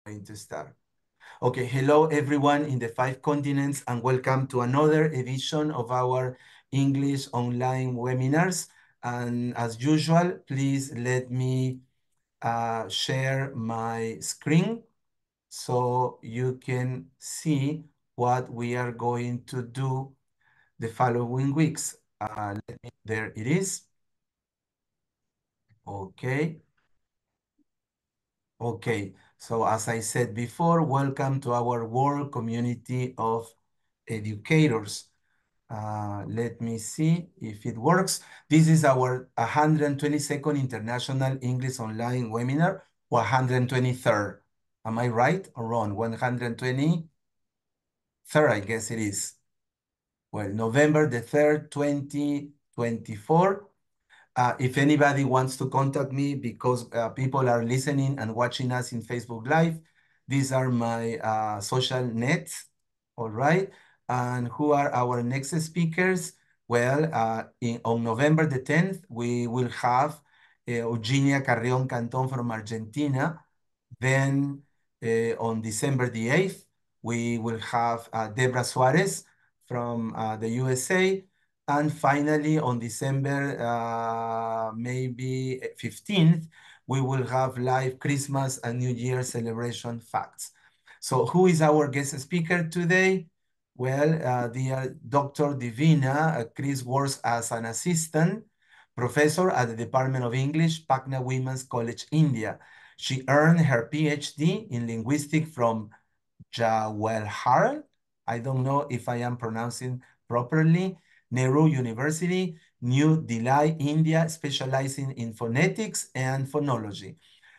Going to start. Okay, hello everyone in the 5 continents and welcome to another edition of our English online webinars. And as usual, please let me share my screen so you can see what we are going to do the following weeks. There it is. Okay. Okay, so as I said before, welcome to our world community of educators. Let me see if it works. This is our 122nd International English Online Webinar, or 123rd. Am I right or wrong? 123rd, I guess it is. Well, November the 3rd, 2024. If anybody wants to contact me because people are listening and watching us in Facebook Live, these are my social nets, all right? And who are our next speakers? Well, on November the 10th, we will have Eugenia Carrión Cantón from Argentina. Then on December the 8th, we will have Debra Suarez from the USA. And finally, on December maybe 15th, we will have live Christmas and New Year celebration facts. So who is our guest speaker today? Well, dear Dr. Devina, Chris works as an assistant professor at the Department of English, Patna Women's College, India. She earned her PhD in linguistics from Jawaharlal, I don't know if I am pronouncing properly, Nehru University, New Delhi, India, specializing in phonetics and phonology.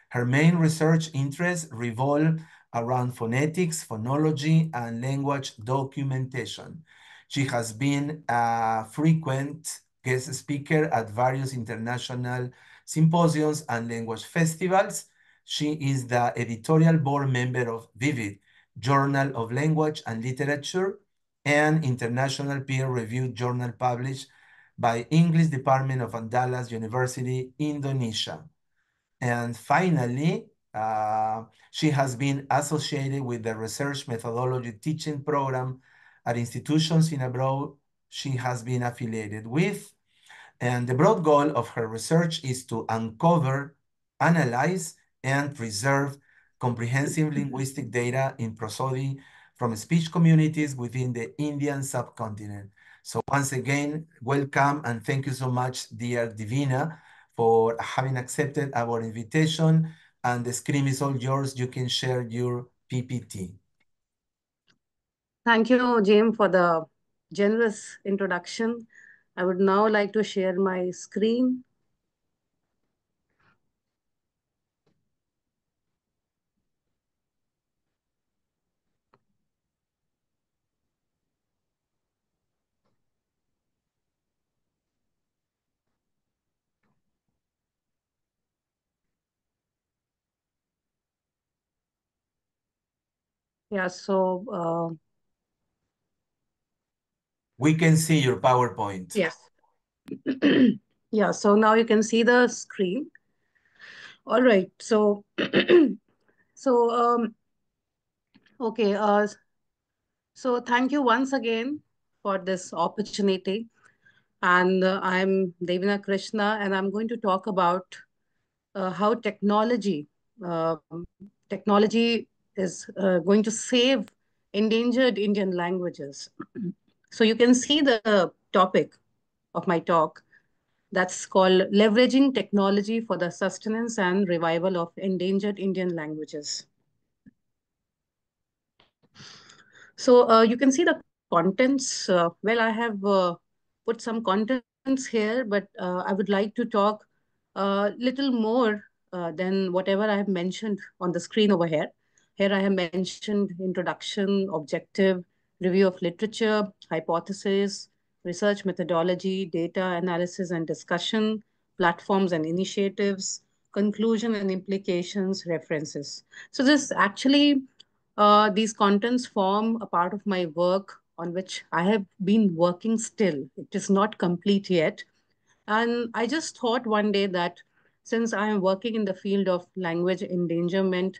Her main research interests revolve around phonetics, phonology, and language documentation. She has been a frequent guest speaker at various international symposiums and language festivals. She is the editorial board member of Vivid, Journal of Language and Literature, and international peer-reviewed journal published by English Department of Andalas University, Indonesia. And finally, she has been associated with the research methodology teaching program at institutions in abroad she has been affiliated with. And the broad goal of her research is to uncover, analyze, and preserve comprehensive linguistic data in prosody from speech communities within the Indian subcontinent. So once again, welcome and thank you so much, dear Divina, for having accepted our invitation. And the screen is all yours. You can share your PPT. Thank you, Jim, for the generous introduction. I would now like to share my screen. Yeah, so We can see your PowerPoint. yes. Yeah, so now you can see the screen. All right, so so okay, so thank you once again for this opportunity. And I'm Devina Krishna, and I'm going to talk about how technology is going to save endangered Indian languages. So you can see the topic of my talk. That's called Leveraging Technology for the Sustenance and Revival of Endangered Indian Languages. So you can see the contents. Well, I have put some contents here, but I would like to talk a little more than whatever I have mentioned on the screen over here. Here I have mentioned introduction, objective, review of literature, hypothesis, research methodology, data analysis and discussion, platforms and initiatives, conclusion and implications, references. So this actually these contents form a part of my work on which I have been working still. It is not complete yet. And I just thought one day that since I am working in the field of language endangerment,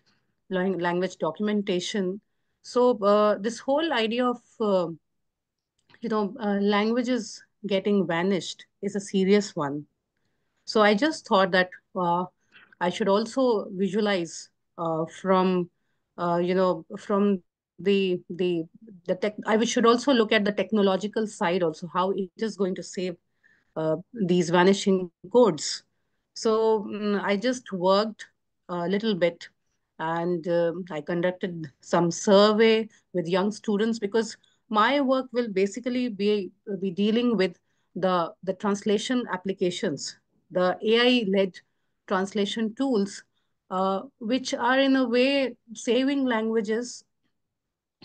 language documentation. So this whole idea of languages getting vanished is a serious one. So I just thought that I should also visualize from from the tech. Should also look at the technological side also, how it is going to save these vanishing codes. So I just worked a little bit, and I conducted some survey with young students, because my work will basically be dealing with the translation applications, the AI-led translation tools, which are in a way saving languages,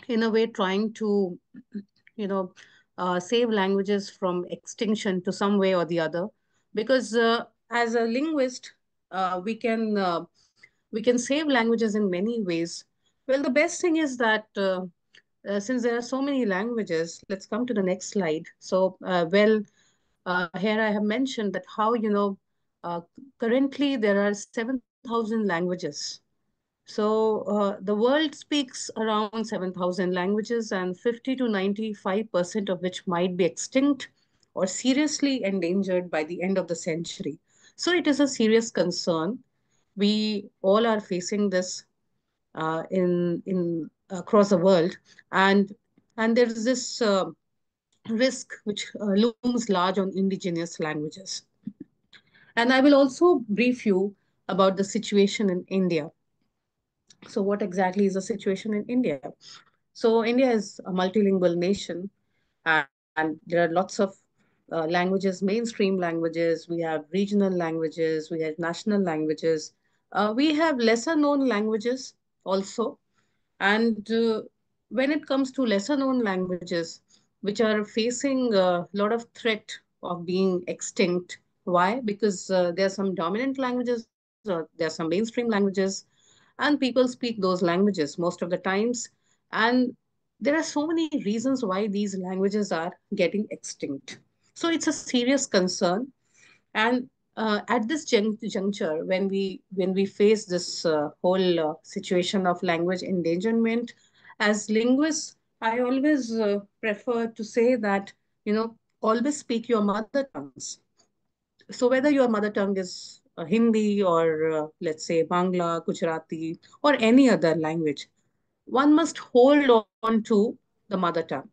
in a way trying to you know save languages from extinction to some way or the other. Because as a linguist, we can save languages in many ways. Well, the best thing is that since there are so many languages, let's come to the next slide. So here I have mentioned that how uh, currently there are 7,000 languages. So the world speaks around 7,000 languages, and 50 to 95% of which might be extinct or seriously endangered by the end of the century. So it is a serious concern. We all are facing this in across the world, and there is this risk which looms large on indigenous languages. And I will also brief you about the situation in India. So, what exactly is the situation in India? So, India is a multilingual nation, and there are lots of languages, mainstream languages. We have regional languages, we have national languages, we have lesser known languages also. And when it comes to lesser known languages, which are facing a lot of threat of being extinct. Why? Because there are some dominant languages, or there are some mainstream languages, and people speak those languages most of the times. And there are so many reasons why these languages are getting extinct. So it's a serious concern. And at this juncture, when we face this whole situation of language endangerment, as linguists, I always prefer to say that always speak your mother tongues. So whether your mother tongue is Hindi, or let's say Bangla, Gujarati, or any other language, one must hold on to the mother tongue,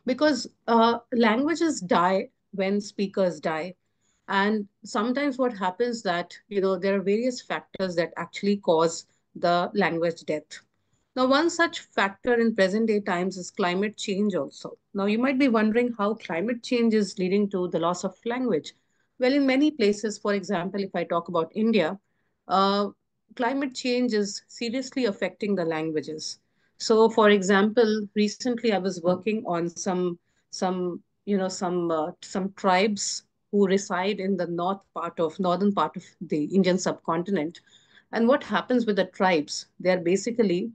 because languages die when speakers die. And sometimes what happens that there are various factors that actually cause the language death. Now, one such factor in present day times is climate change also. Now, you might be wondering how climate change is leading to the loss of language. Well, in many places, for example, if I talk about India, uh, climate change is seriously affecting the languages. So, for example, recently I was working on some tribes who reside in the northern part of the Indian subcontinent. And what happens with the tribes? They are basically,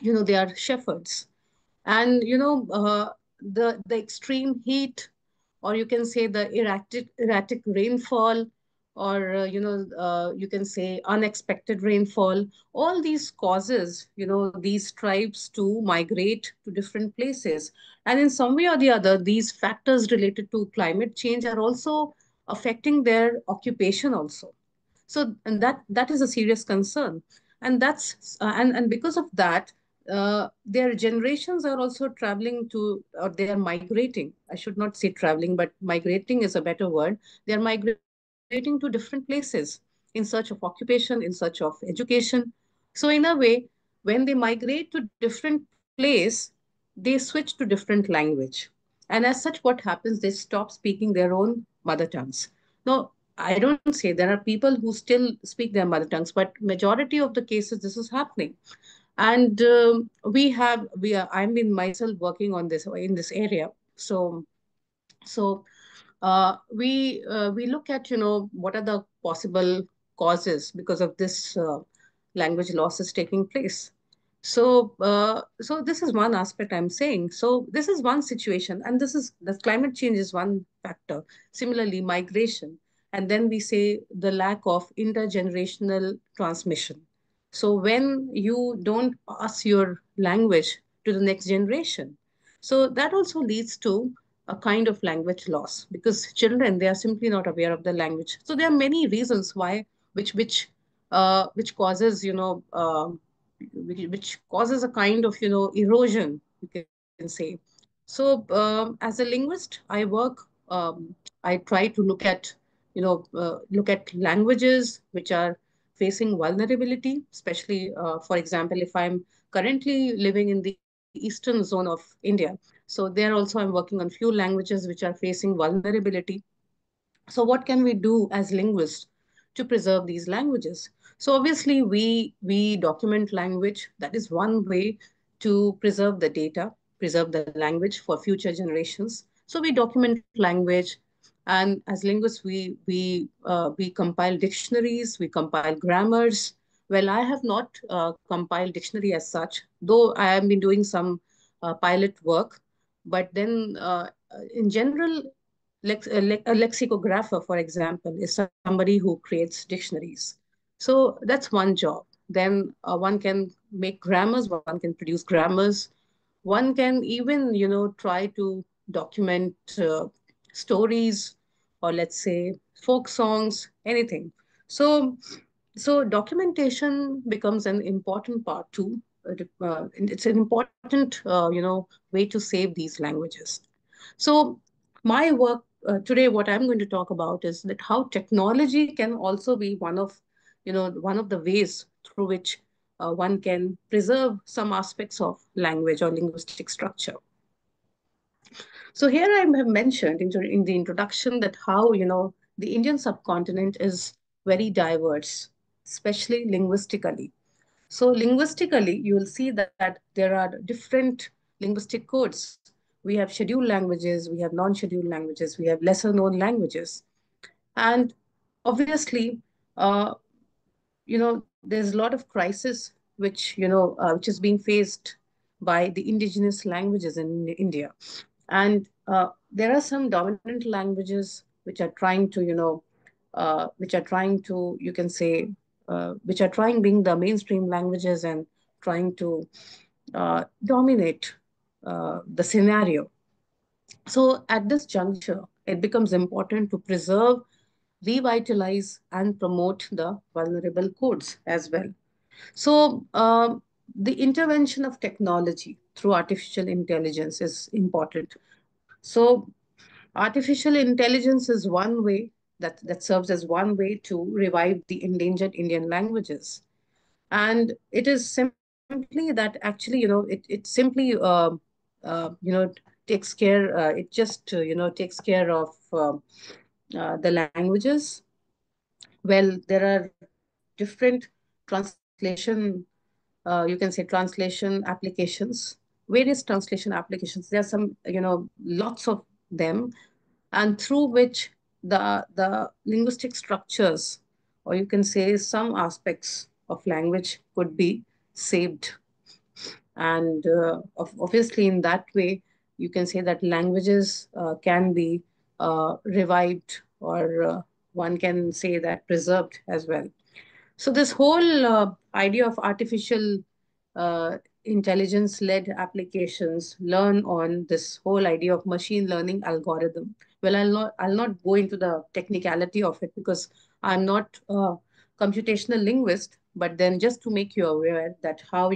they are shepherds. And the extreme heat, or you can say the erratic rainfall, or you can say unexpected rainfall, all these causes these tribes to migrate to different places. And in some way or the other, these factors related to climate change are also affecting their occupation also. So, and that is a serious concern. And and because of that, their generations are also traveling to, or they are migrating. I should not say traveling, but migrating is a better word. They are migrating to different places in search of occupation, in search of education. So in a way, when they migrate to different place, they switch to different language. And as such, what happens? They stop speaking their own mother tongues. Now, I don't say there are people who still speak their mother tongues, but majority of the cases this is happening. And we are I'm in myself working on this in this area. So we look at what are the possible causes because of this language loss is taking place. So this is one aspect I'm saying. So this is one situation, and this is the climate change is one factor. Similarly, migration, and then we say the lack of intergenerational transmission. So when you don't pass your language to the next generation, so that also leads to a kind of language loss, because children, they are simply not aware of the language. So there are many reasons why, which causes, which causes a kind of, erosion, you can say. So as a linguist, I work, I try to look at languages which are facing vulnerability, especially, for example, if I'm currently living in the eastern zone of India. So there also I'm working on few languages which are facing vulnerability. So what can we do as linguists to preserve these languages? So obviously we document language. That is one way to preserve the data, preserve the language for future generations. So we document language, and as linguists we compile dictionaries, we compile grammars. Well, I have not compiled dictionary as such, though I have been doing some pilot work. But then, in general, a lexicographer, for example, is somebody who creates dictionaries. So that's one job. Then one can make grammars, one can produce grammars. One can even, try to document stories, or let's say folk songs, anything. So, so documentation becomes an important part too. And it's an important, way to save these languages. So my work today, what I'm going to talk about is that how technology can also be one of the ways through which one can preserve some aspects of language or linguistic structure. So here I have mentioned in the introduction that how, the Indian subcontinent is very diverse, especially linguistically. So linguistically, you will see that there are different linguistic codes. We have scheduled languages, we have non-scheduled languages, we have lesser known languages. And obviously, uh, there's a lot of crisis which is being faced by the indigenous languages in India. And there are some dominant languages which are trying to, which are trying to, you can say, which are trying being the mainstream languages and trying to dominate the scenario. So at this juncture, it becomes important to preserve, revitalize, and promote the vulnerable codes as well. So the intervention of technology through artificial intelligence is important. So artificial intelligence is one way that serves as one way to revive the endangered Indian languages. And it is simply that actually, it simply, takes care, it just, takes care of the languages. Well, there are different translation, you can say translation applications, various translation applications. There are some, lots of them, and through which the linguistic structures, or you can say some aspects of language, could be saved. And obviously, in that way, you can say that languages can be revived, or one can say that preserved as well. So this whole idea of artificial uh, intelligence-led applications learn on this whole idea of machine learning algorithm. Well, I'll not go into the technicality of it, because I'm not a computational linguist. But then, just to make you aware that how,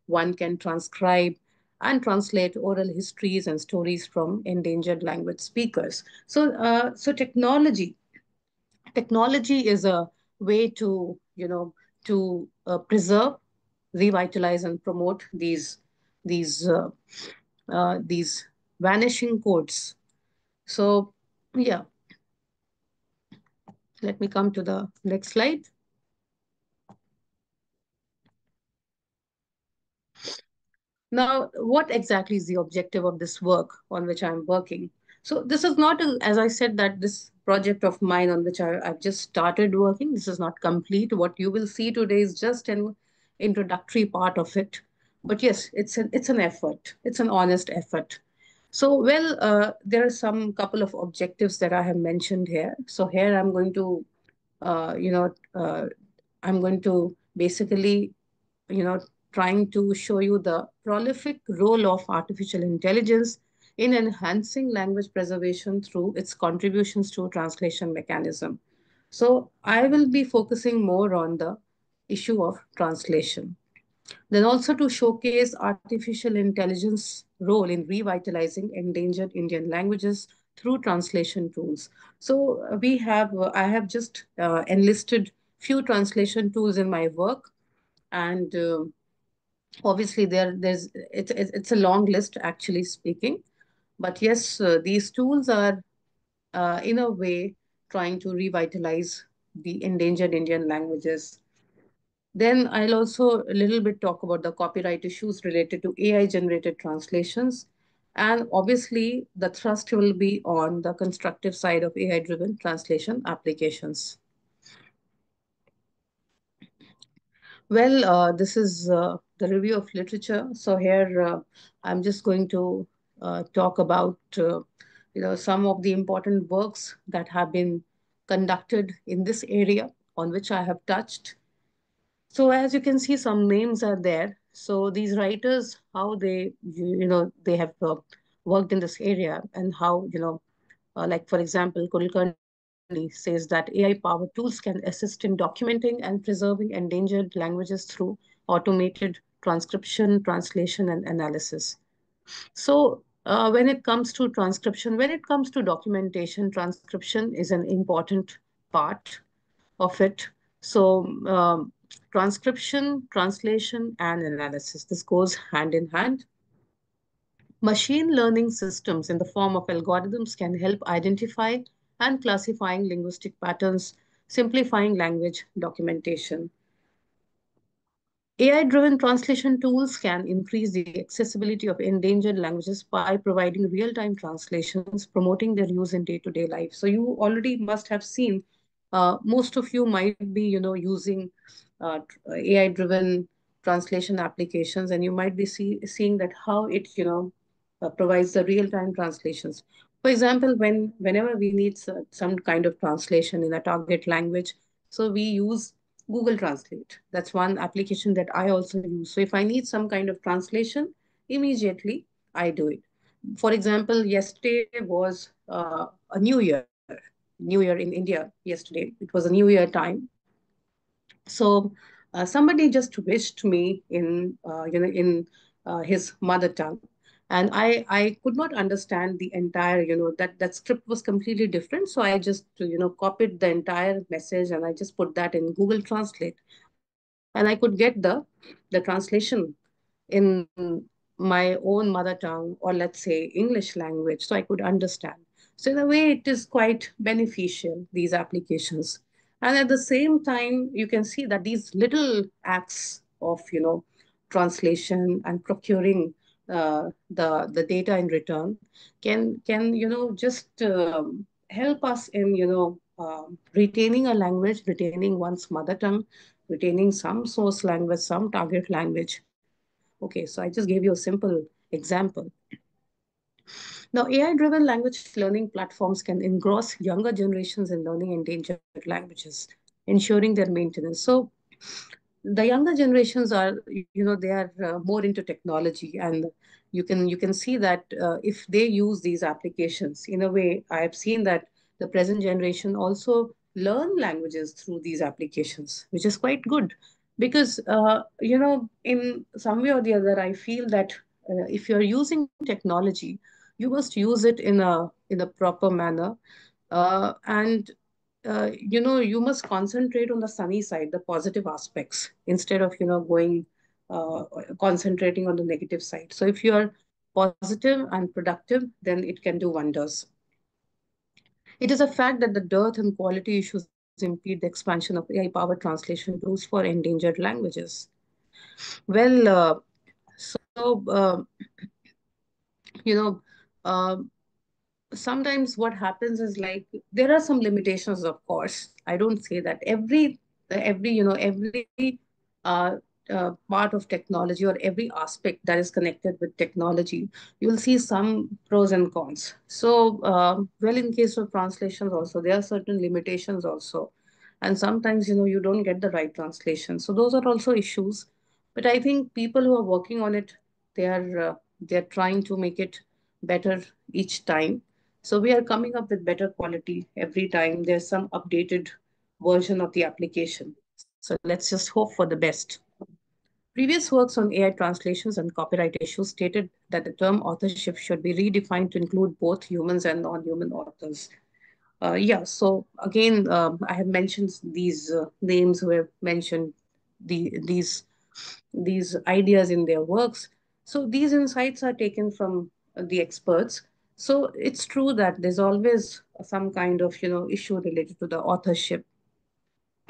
one can transcribe and translate oral histories and stories from endangered language speakers. So technology is a way to, to preserve, revitalize, and promote these vanishing codes. So yeah, let me come to the next slide. Now, what exactly is the objective of this work on which I'm working? So this is not, as I said, that this project of mine on which I've just started working, this is not complete. What you will see today is just an introductory part of it. But yes, it's an effort. It's an honest effort. So, well, there are some couple of objectives that I have mentioned here. So here uh, you know, I'm going to basically, you know, trying to show you the prolific role of artificial intelligence in enhancing language preservation through its contributions to translation mechanism. So I will be focusing more on the issue of translation. Then also to showcase artificial intelligence role in revitalizing endangered Indian languages through translation tools. So I have just enlisted few translation tools in my work, and obviously it's a long list actually speaking, but yes, these tools are in a way trying to revitalize the endangered Indian languages. Then I'll also a little bit talk about the copyright issues related to AI generated translations. And obviously, the thrust will be on the constructive side of AI driven translation applications. Well, this is the review of literature. So here I'm just going to talk about some of the important works that have been conducted in this area on which I have touched. So as you can see, some names are there. So these writers, how they have worked in this area, and how, like for example, Kulkarni says that AI-powered tools can assist in documenting and preserving endangered languages through automated transcription, translation, and analysis. So when it comes to transcription, when it comes to documentation, transcription is an important part of it. So transcription, translation, and analysis, this goes hand in hand. Machine learning systems in the form of algorithms can help identify and classifying linguistic patterns, simplifying language documentation. AI-driven translation tools can increase the accessibility of endangered languages by providing real-time translations, promoting their use in day-to-day life. So you already must have seen, most of you might be, using AI-driven translation applications, and you might be seeing that how it, provides the real-time translations. For example, whenever we need some kind of translation in a target language, so we use Google Translate. That's one application that I also use. So if I need some kind of translation, immediately I do it. For example, yesterday was a New Year in India. Yesterday it was a New Year time. So somebody just wished me in his mother tongue, and I could not understand the entire, that script was completely different. So I just copied the entire message, and I just put that in Google Translate, and I could get the translation in my own mother tongue, or let's say English language, so I could understand. So in a way, it is quite beneficial, these applications. And at the same time, you can see that these little acts of, translation and procuring the data in return can just help us in retaining a language, retaining one's mother tongue, retaining some source language, some target language. Okay, so I just gave you a simple example. Now, AI-driven language learning platforms can engross younger generations in learning endangered languages, ensuring their maintenance. So the younger generations are, they are more into technology, and you can see that if they use these applications in a way, I have seen that the present generation also learn languages through these applications, which is quite good. Because in some way or the other, I feel that if you're using technology, you must use it in a proper manner, and you must concentrate on the sunny side, the positive aspects, instead of going concentrating on the negative side. So if you are positive and productive, then it can do wonders. It is a fact that the dearth and quality issues impede the expansion of AI-powered translation tools for endangered languages. Well, so you know, uh, sometimes what happens is, like, there are some limitations, of course. I don't say that every part of technology, or every aspect that is connected with technology, you'll see some pros and cons. So well, in case of translations also, there are certain limitations also. and sometimes you don't get the right translation. So those are also issues. But I think people who are working on it, they're trying to make it better each time. So we are coming up with better quality every time. There's some updated version of the application. So let's just hope for the best. Previous works on AI translations and copyright issues stated that the term authorship should be redefined to include both humans and non-human authors. Yeah, so again, I have mentioned these names who have mentioned these ideas in their works. So these insights are taken from the experts. So it's true that there's always some kind of issue related to the authorship.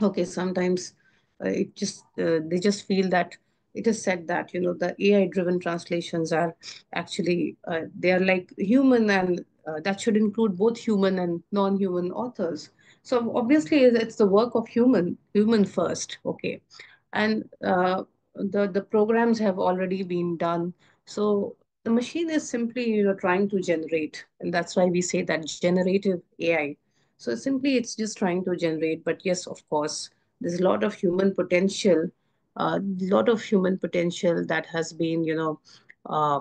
Okay, sometimes they just feel that it is said that the AI driven translations are actually they are like human, and that should include both human and non-human authors. So obviously it's the work of human first. Okay, and the programs have already been done. So the machine is simply trying to generate, and that's why we say that generative AI. So simply it's just trying to generate. But yes, of course, there's a lot of human potential, that has been uh,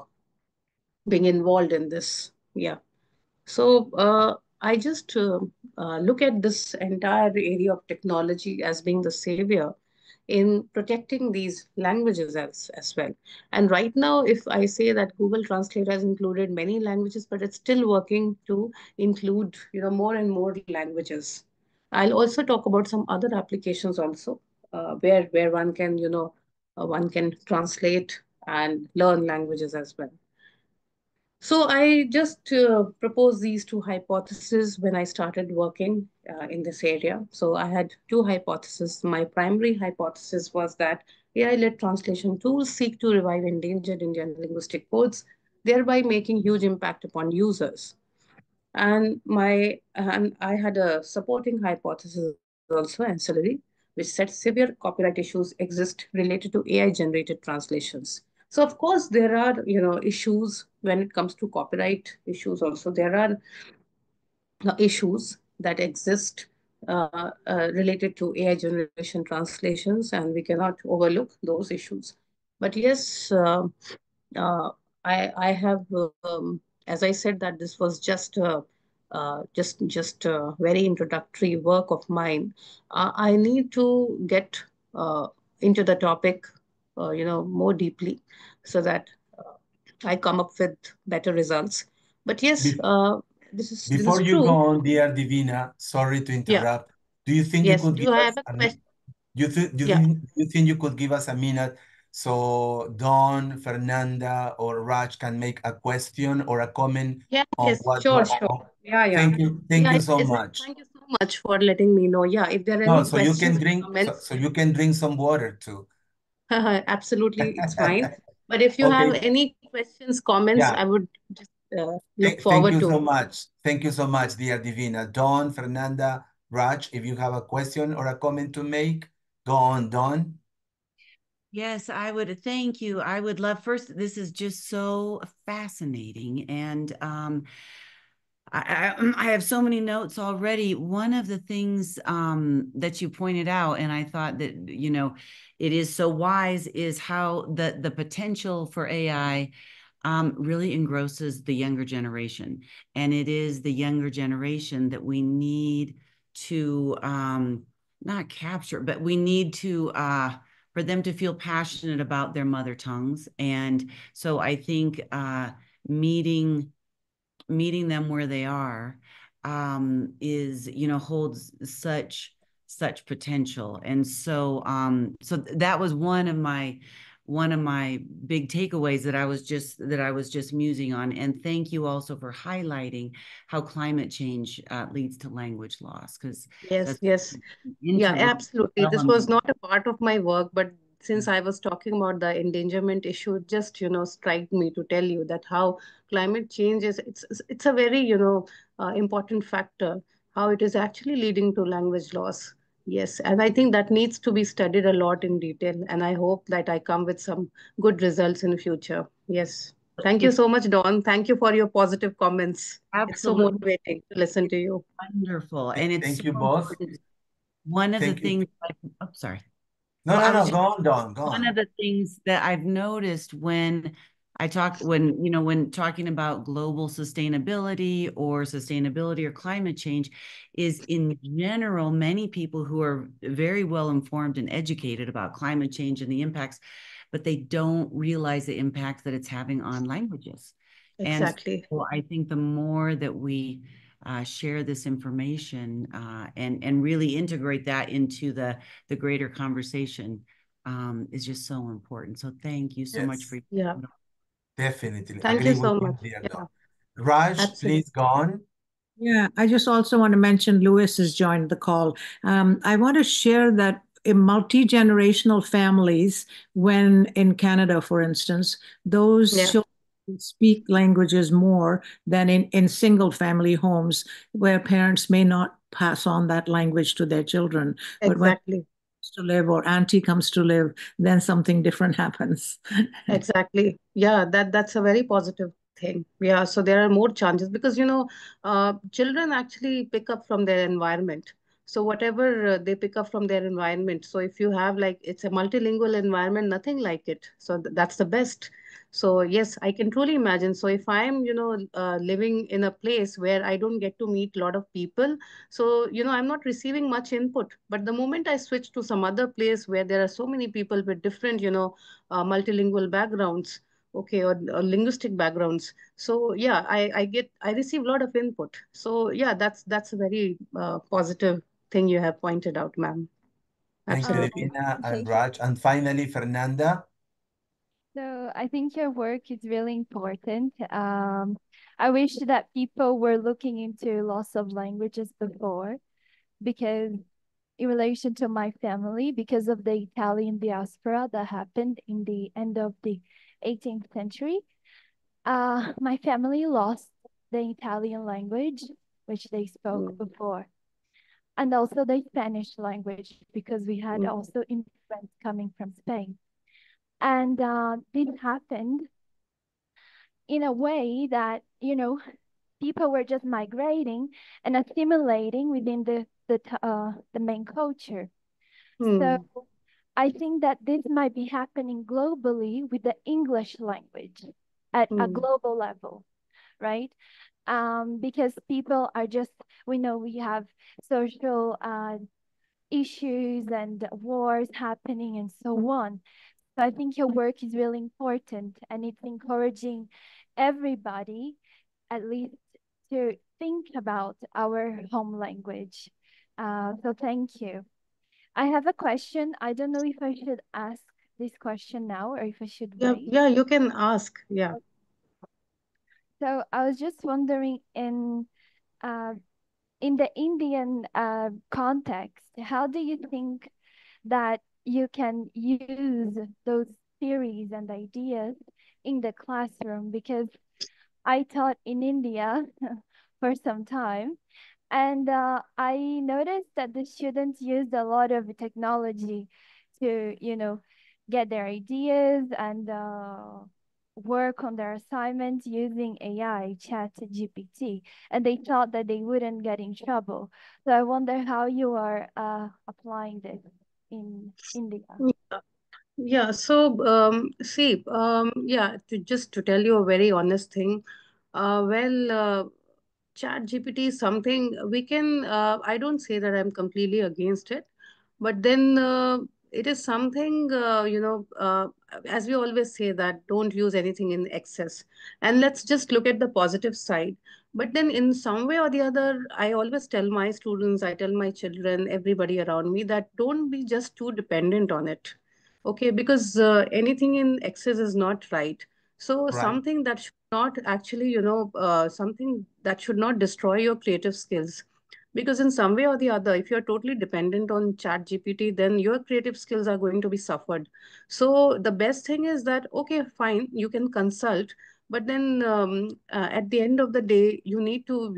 being involved in this. Yeah. So I just look at this entire area of technology as being the savior in protecting these languages as well. And right now, if I say that Google Translate has included many languages, but it's still working to include more and more languages. I'll also talk about some other applications also, where one can translate and learn languages as well. So I just proposed these two hypotheses when I started working in this area. So I had two hypotheses. My primary hypothesis was that AI-led translation tools seek to revive endangered Indian linguistic codes, thereby making huge impact upon users. And I had a supporting hypothesis also, ancillary, which said severe copyright issues exist related to AI generated translations. So of course there are issues when it comes to copyright issues. Also there are issues that exist related to AI generation translations, and we cannot overlook those issues. But yes, uh, I have, as I said, that this was just a very introductory work of mine. I need to get uh, into the topic, more deeply, so that I come up with better results. But yes, Be- this is Before you go true. on, dear Divina, sorry to Yeah. interrupt. Do you think you Yes. could Do give you have us a a question? Yeah. you think you could give us a minute so Don, Fernanda, or Raj can make a question or a comment Yes. on Yes. what Sure. what Sure. Yeah. Yeah. thank Yeah. you so much. Thank you so much for letting me know. Yeah. If there are No, any so you questions can or drink comments, so you can drink some water too. absolutely, it's fine. But if you have Okay, any questions, comments, I yeah. would just look Thank forward you to. so much. Thank you so much, dear Divina. Don, Fernanda, Raj, if you have a question or a comment to make, go on, Don. Yes, I would. Thank you. I would love first. This is just so fascinating, and I have so many notes already. One of the things that you pointed out, and I thought that it is so wise, is how the potential for AI really engrosses the younger generation, and it is the younger generation that we need to not capture, but we need to for them to feel passionate about their mother tongues. And so I think meeting meeting them where they are is holds such potential. And so so that was one of my big takeaways that I was just musing on. And thank you also for highlighting how climate change leads to language loss, because Yes, that's yes. an Yeah, integral absolutely. This was element. not a part of my work, but since I was talking about the endangerment issue, it just, struck me to tell you that how climate change is, it's a very, important factor, how it is actually leading to language loss. Yes, and I think that needs to be studied a lot in detail, and I hope that I come with some good results in the future. Yes. Thank you It's so much, Dawn. Thank you for your positive comments. It's so absolutely motivating to listen to you. wonderful, and it's Thank so you both. important. One of the Thank you. things, oh, sorry. No, So no, I was no, just, go on, Dawn, go one on. of the things that I've noticed when when talking about global sustainability or climate change is in general, many people who are very well informed and educated about climate change and the impacts, but they don't realize the impact that it's having on languages. Exactly. And so I think the more that we share this information and really integrate that into the greater conversation is just so important. So thank you so much Yes, for Yeah. definitely. Thank Agree you with so you much. there, Yeah, Dawn. Raj, absolutely. please go on. Yeah, I just also want to mention Lewis has joined the call. I want to share that in multi-generational families, when in Canada, for instance, those Yeah, children speak languages more than in single family homes where parents may not pass on that language to their children. But when exactly. to live or auntie comes to live, then something different happens. Exactly. Yeah, that's a very positive thing. Yeah, so there are more chances because children actually pick up from their environment. So whatever they pick up from their environment. So if you have like it's a multilingual environment, nothing like it. So that's the best. So yes, I can truly imagine. So if I'm living in a place where I don't get to meet a lot of people, so I'm not receiving much input. But the moment I switch to some other place where there are so many people with different multilingual backgrounds, okay, or linguistic backgrounds, so yeah, I receive a lot of input. So yeah, that's a very positive thing you have pointed out, ma'am. Thank you, Absolutely. Devina and Thank you. Raj. And finally, Fernanda. So I think your work is really important. I wish that people were looking into loss of languages before, because in relation to my family, because of the Italian diaspora that happened in the end of the 18th century, my family lost the Italian language, which they spoke Mm, before, and also the Spanish language, because we had mm, also immigrants coming from Spain. And this happened in a way that, people were just migrating and assimilating within the main culture. So mm, I think that this might be happening globally with the English language at a mm, global level, right? Because people are just, we know we have social issues and wars happening and so on. So I think your work is really important, and it's encouraging everybody at least to think about our home language. So thank you. I have a question. I don't know if I should ask this question now or if I should yeah, wait. yeah, you can ask. Yeah. So I was just wondering uh, in the Indian context, how do you think that you can use those theories and ideas in the classroom? Because I taught in India for some time, and I noticed that the students used a lot of technology to, get their ideas and work on their assignments using AI, Chat GPT, and they thought that they wouldn't get in trouble. So I wonder how you are applying this in India. Yeah, so see, yeah, just to tell you a very honest thing, Chat GPT is something we can. I don't say that I'm completely against it, but then it is something as we always say that don't use anything in excess, and let's just look at the positive side. But then in some way or the other, I always tell my students, I tell my children, everybody around me that don't be just too dependent on it. Okay, because anything in excess is not right. So Right. something that should not actually, something that should not destroy your creative skills. Because in some way or the other, if you're totally dependent on Chat GPT, then your creative skills are going to be suffered. So the best thing is that, okay, fine, you can consult, but then at the end of the day, you need to,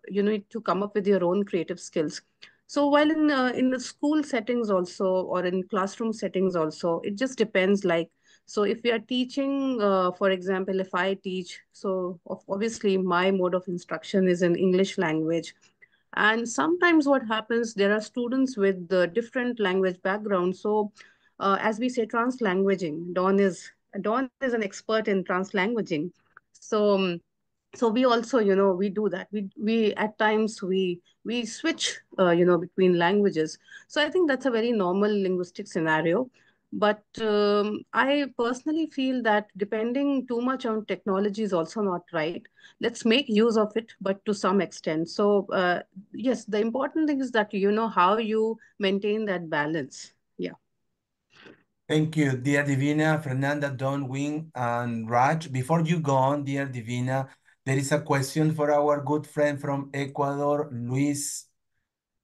you need to come up with your own creative skills. So while in the school settings also or in classroom settings also, it just depends. Like, so if we are teaching, for example, if I teach, so obviously my mode of instruction is in English language. And sometimes what happens, there are students with different language backgrounds. So as we say, translanguaging, Dawn is an expert in translanguaging. So so we also, we do that. We at times we switch, between languages. So I think that's a very normal linguistic scenario. But I personally feel that depending too much on technology is also not right. Let's make use of it, but to some extent. So yes, the important thing is that you know how you maintain that balance. Yeah. Thank you, dear Divina, Fernanda, Don, Wing, and Raj. Before you go on, dear Divina, there is a question for our good friend from Ecuador, Luis.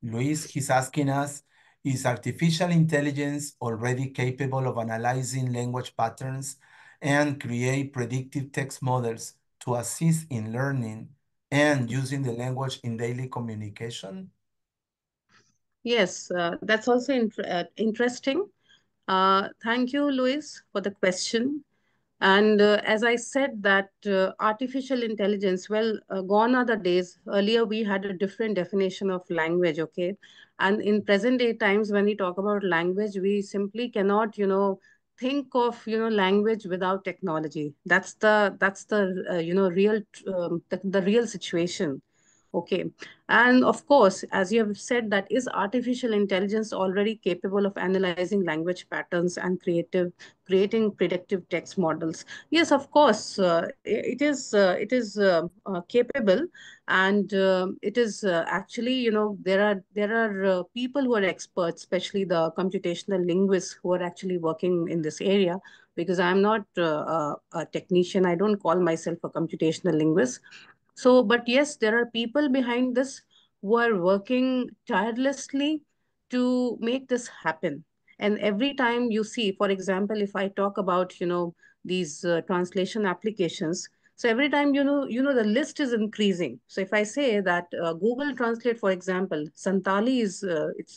Luis, he's asking us, is artificial intelligence already capable of analyzing language patterns and create predictive text models to assist in learning and using the language in daily communication? Yes, that's also interesting. Thank you, Luis, for the question. And as I said, that artificial intelligence, well, gone are the days. Earlier, we had a different definition of language, okay? And in present day times, when we talk about language, we simply cannot, think of, language without technology. That's the real, the real situation. Okay. And of course, as you have said, that is artificial intelligence already capable of analyzing language patterns and creating predictive text models? Yes, of course, it is capable, and it is actually, there are people who are experts, especially the computational linguists who are actually working in this area. Because I'm not a technician, I don't call myself a computational linguist. So, but yes, there are people behind this who are working tirelessly to make this happen. And every time you see, for example, if I talk about, these translation applications, so every time, the list is increasing. So if I say that Google Translate, for example, Santali is,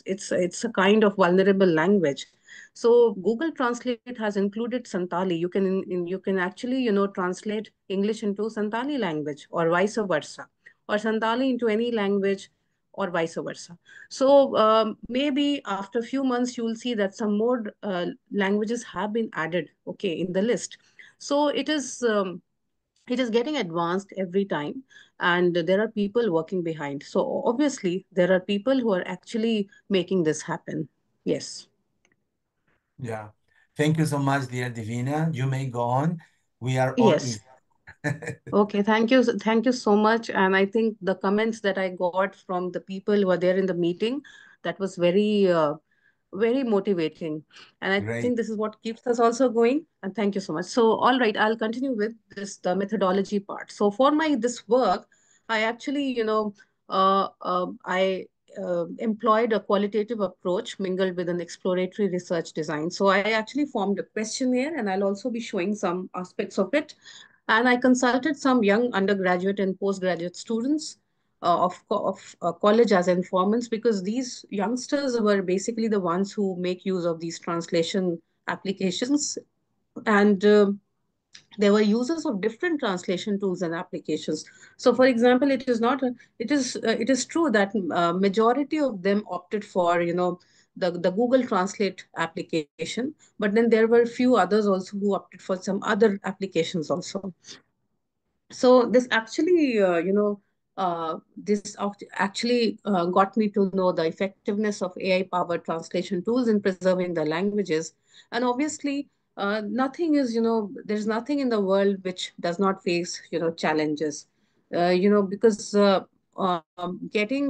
it's a kind of vulnerable language. So Google Translate has included Santali. You can actually, translate English into Santali language or vice versa, or Santali into any language or vice versa. So maybe after a few months, you will see that some more languages have been added, okay, in the list. So it is getting advanced every time, and there are people working behind. So obviously, there are people who are actually making this happen. Yes. Yeah. Thank you so much, dear Divina. You may go on. We are all Yes. Okay, thank you. Thank you so much. And I think the comments that I got from the people who are there in the meeting, that was very motivating. And I think Great. this is what keeps us also going. And thank you so much. So, all right, I'll continue with the methodology part. So for this work, I actually, I employed a qualitative approach mingled with an exploratory research design. So I actually formed a questionnaire, and I'll also be showing some aspects of it. And I consulted some young undergraduate and postgraduate students of college as informants, because these youngsters were basically the ones who make use of these translation applications. And there were users of different translation tools and applications. So for example, it is true that majority of them opted for, the Google Translate application, but then there were few others also who opted for some other applications also. So this actually, actually got me to know the effectiveness of AI-powered translation tools in preserving the languages. And obviously, there's nothing in the world which does not face, challenges. Because getting,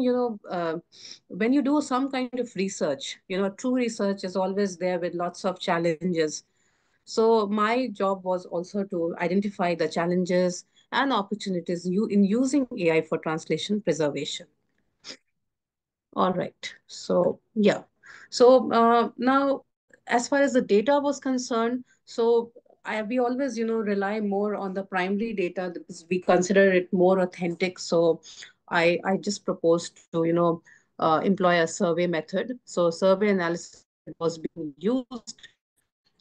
when you do some kind of research, true research is always there with lots of challenges. So my job was also to identify the challenges and opportunities in using AI for translation preservation. All right. So yeah. So now, as far as the data was concerned, so we always, rely more on the primary data because we consider it more authentic. So I just proposed to, employ a survey method. So survey analysis method was being used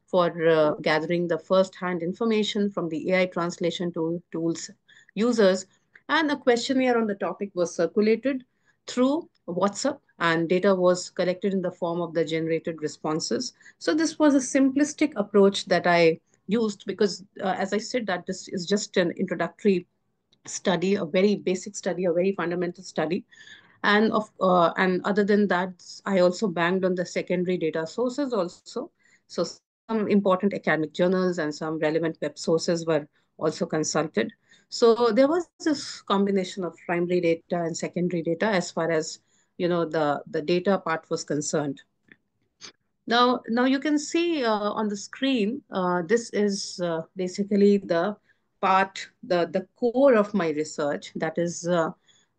for gathering the first-hand information from the AI translation tools users, and a questionnaire on the topic was circulated. through WhatsApp, and data was collected in the form of the generated responses. So this was a simplistic approach that I used because, as I said, that this is just an introductory study, a very basic study, a very fundamental study. And other than that, I also banked on the secondary data sources also. So some important academic journals and some relevant web sources were also consulted. So there was this combination of primary data and secondary data as far as the data part was concerned. Now you can see on the screen, this is basically the part, the core of my research, that is the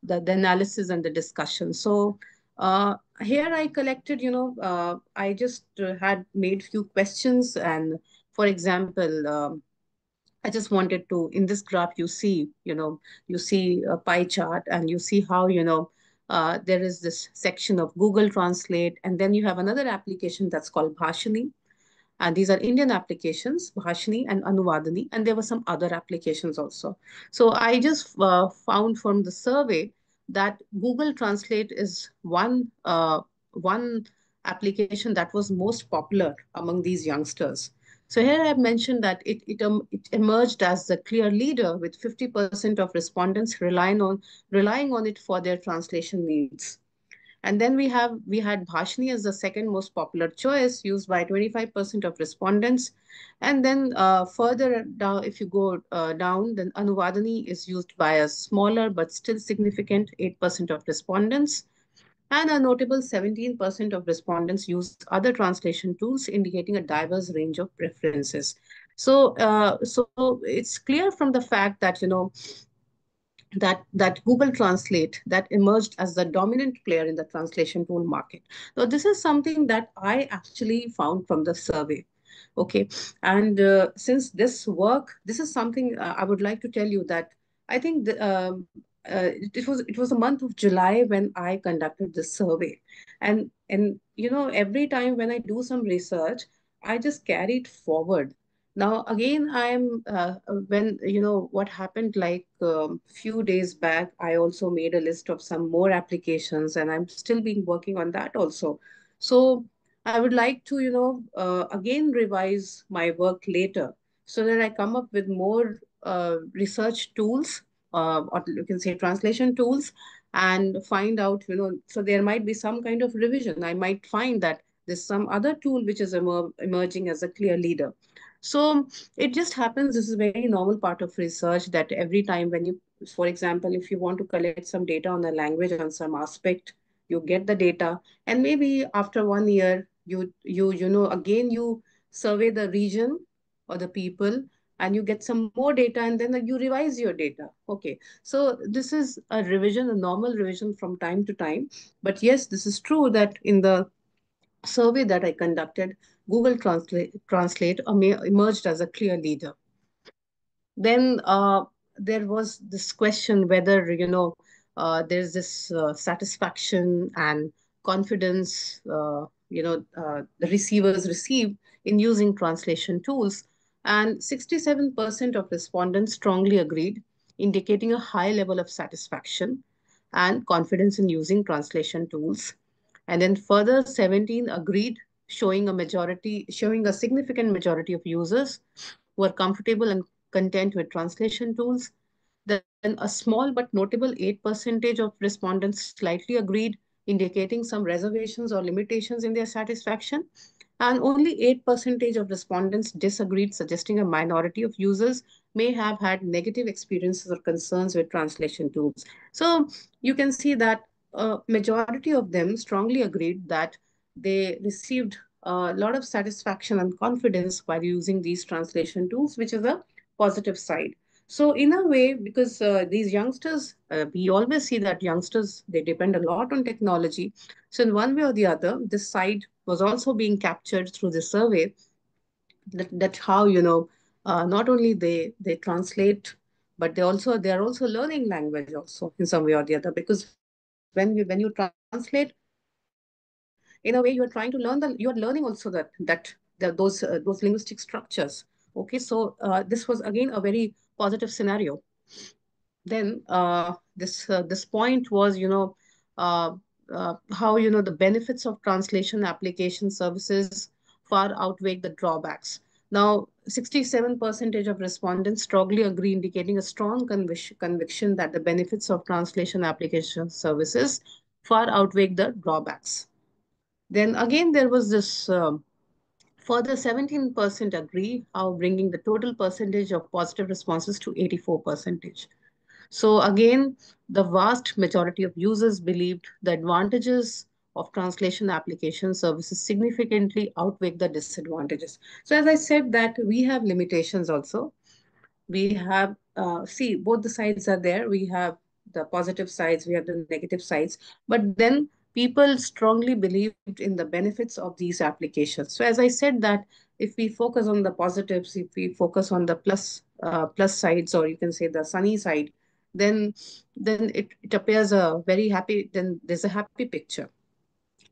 analysis and the discussion. So here I collected, I just had made few questions, and for example, I just wanted to, in this graph, you see a pie chart, and you see how, there is this section of Google Translate, and then you have another application that's called Bhashini. And these are Indian applications, Bhashini and Anuvadani, and there were some other applications also. So I just found from the survey that Google Translate is one application that was most popular among these youngsters. So here I have mentioned that it emerged as the clear leader, with 50% of respondents relying on it for their translation needs. And then we had Bhashni as the second most popular choice, used by 25% of respondents. And then further down, if you go down, then Anuvadani is used by a smaller but still significant 8% of respondents. And a notable 17% of respondents use other translation tools, indicating a diverse range of preferences. So it's clear from the fact that that Google Translate that emerged as the dominant player in the translation tool market. So this is something that I actually found from the survey. Okay, and since this is something I would like to tell you that I think it was the month of July when I conducted this survey, and every time when I do some research, I just carry it forward. Now again, I'm when what happened, like few days back, I also made a list of some more applications, and I'm still been working on that also. So I would like to again revise my work later, so that I come up with more research tools, or you can say translation tools, and find out, so there might be some kind of revision. I might find that there's some other tool which is emerging as a clear leader. So it just happens, this is a very normal part of research, that every time when you, for example, if you want to collect some data on a language on some aspect, you get the data, and maybe after 1 year, again you survey the region or the people, and you get some more data, and then you revise your data. Okay, so this is a revision, a normal revision from time to time. But yes, this is true that in the survey that I conducted, Google Translate emerged as a clear leader. Then there was this question whether, there's this satisfaction and confidence, the receivers receive in using translation tools. And 67% of respondents strongly agreed, indicating a high level of satisfaction and confidence in using translation tools. And then further 17 agreed, showing a significant majority of users who are comfortable and content with translation tools. Then a small but notable 8% of respondents slightly agreed, indicating some reservations or limitations in their satisfaction. And only 8% of respondents disagreed, suggesting a minority of users may have had negative experiences or concerns with translation tools. So you can see that a majority of them strongly agreed that they received a lot of satisfaction and confidence while using these translation tools, which is a positive side. So in a way, because these youngsters, we always see that youngsters, they depend a lot on technology. So in one way or the other, this side was also being captured through the survey, that how, not only they translate, but they are also learning language also in some way or the other. Because when you translate, in a way you are trying to learn you are learning also those linguistic structures. Okay, so this was again a very positive scenario. Then this point was, uh, how, the benefits of translation application services far outweigh the drawbacks. Now, 67% of respondents strongly agree, indicating a strong conviction that the benefits of translation application services far outweigh the drawbacks. Then again, there was this further 17% agree, how bringing the total percentage of positive responses to 84%. So again, the vast majority of users believed the advantages of translation application services significantly outweigh the disadvantages. So as I said that we have limitations also. We have, see, both the sides are there. We have the positive sides, we have the negative sides, but then people strongly believed in the benefits of these applications. So as I said that if we focus on the positives, if we focus on the plus sides, or you can say the sunny side, then it appears a very happy, then there's a happy picture.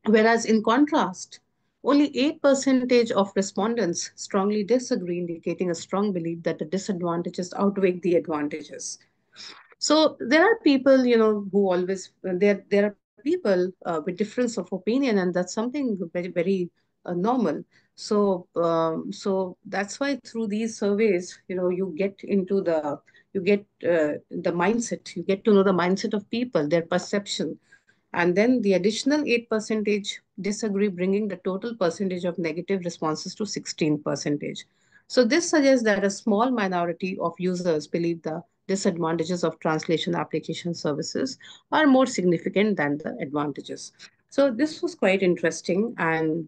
Whereas in contrast, only 8% of respondents strongly disagree, indicating a strong belief that the disadvantages outweigh the advantages. So there are people, who always, there are people with difference of opinion, and that's something very, very normal. So that's why through these surveys, you get the mindset, you get to know the mindset of people, their perception, and then the additional 8% disagree, bringing the total percentage of negative responses to 16%. So this suggests that a small minority of users believe the disadvantages of translation application services are more significant than the advantages. So this was quite interesting. And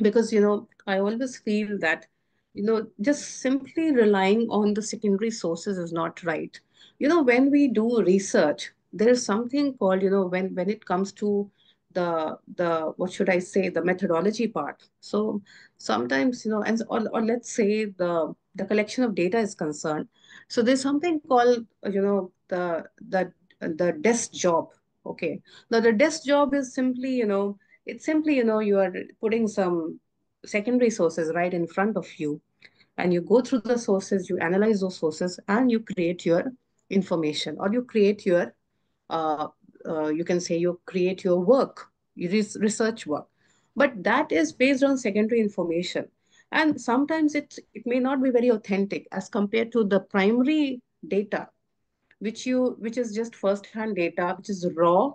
because I always feel that just simply relying on the secondary sources is not right. When we do research, there is something called, when it comes to the what should I say, the methodology part. So sometimes, and or let's say the collection of data is concerned, so there's something called the desk job. Okay, now the desk job is simply, it's simply, you are putting some secondary sources right in front of you, and you go through the sources, you analyze those sources, and you create your information, or you create your, uh, you can say you create your work, your research work. But that is based on secondary information. And sometimes it may not be very authentic as compared to the primary data, which is just first hand data, which is raw.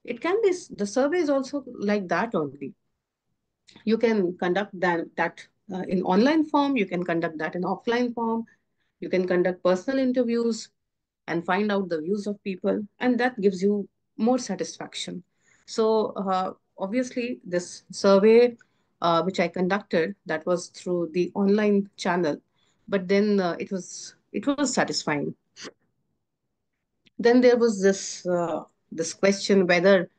It can be, the survey is also like that only. You can conduct that in online form, you can conduct that in offline form, you can conduct personal interviews and find out the views of people, and that gives you more satisfaction. So obviously this survey which I conducted, that was through the online channel, but then it was satisfying. Then there was this question whether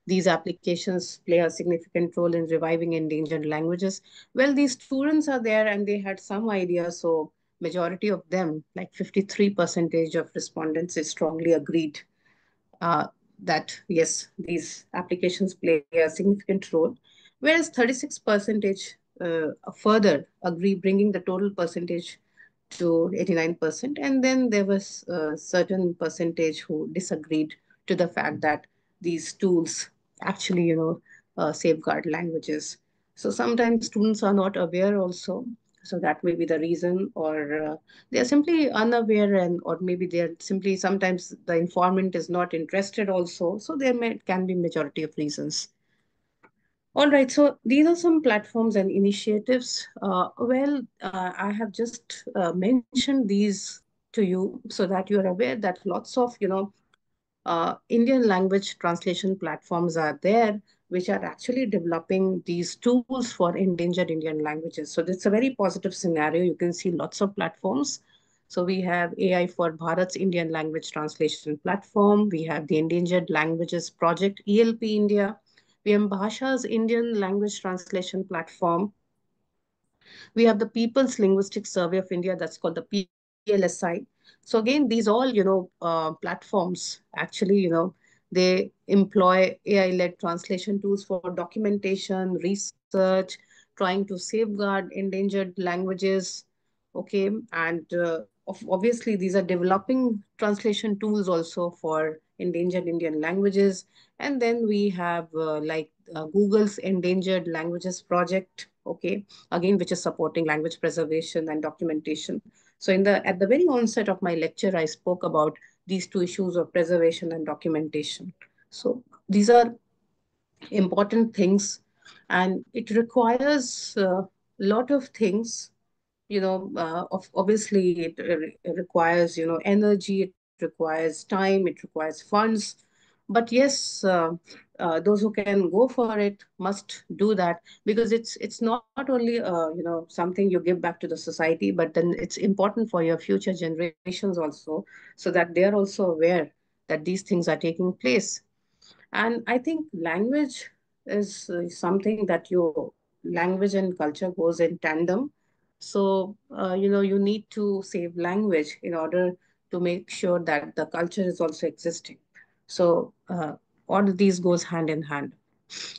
these applications play a significant role in reviving endangered languages. Well, these students are there and they had some idea. So majority of them, like 53% of respondents, is strongly agreed uh, that yes, these applications play a significant role, whereas 36% further agree, bringing the total percentage to 89%. And then there was a certain percentage who disagreed to the fact that these tools actually, safeguard languages. So sometimes students are not aware also. So that may be the reason, or they are simply unaware, and or maybe they are simply, sometimes the informant is not interested also. So there can be majority of reasons. All right, so these are some platforms and initiatives. I have just mentioned these to you so that you are aware that lots of, Indian language translation platforms are there, which are actually developing these tools for endangered Indian languages. So it's a very positive scenario. You can see lots of platforms. So we have AI for Bharat's Indian language translation platform. We have the Endangered Languages Project, ELP India. We have Bhasha's Indian language translation platform. We have the People's Linguistic Survey of India, that's called the PLSI. So again, these all, platforms actually, they employ AI-led translation tools for documentation, research, trying to safeguard endangered languages. Okay, and obviously these are developing translation tools also for endangered Indian languages. And then we have Google's Endangered Languages project, okay, again, which is supporting language preservation and documentation. So at the very onset of my lecture, I spoke about these two issues of preservation and documentation. So these are important things, and it requires a lot of things. Obviously it requires, energy, it requires time, it requires funds. But yes, those who can go for it must do that, because it's not only something you give back to the society, but then it's important for your future generations also, so that they are also aware that these things are taking place. And I think language is something that your language and culture goes in tandem. So, you need to save language in order to make sure that the culture is also existing. So, all of these goes hand in hand.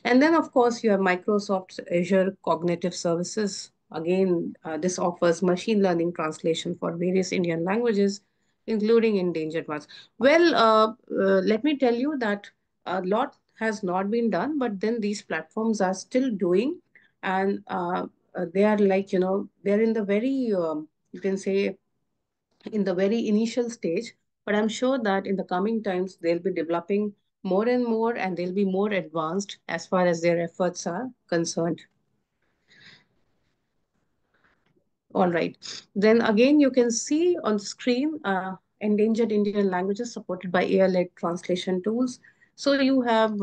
And then, of course, you have Microsoft's Azure Cognitive Services. Again, this offers machine learning translation for various Indian languages, including endangered ones. Well, let me tell you that a lot has not been done, but then these platforms are still doing, and they are like, they're in the very, you can say, in the very initial stage. But I'm sure that in the coming times, they'll be developing more and more, and they'll be more advanced as far as their efforts are concerned. All right. Then again, you can see on the screen endangered Indian languages supported by AI-led translation tools. So you have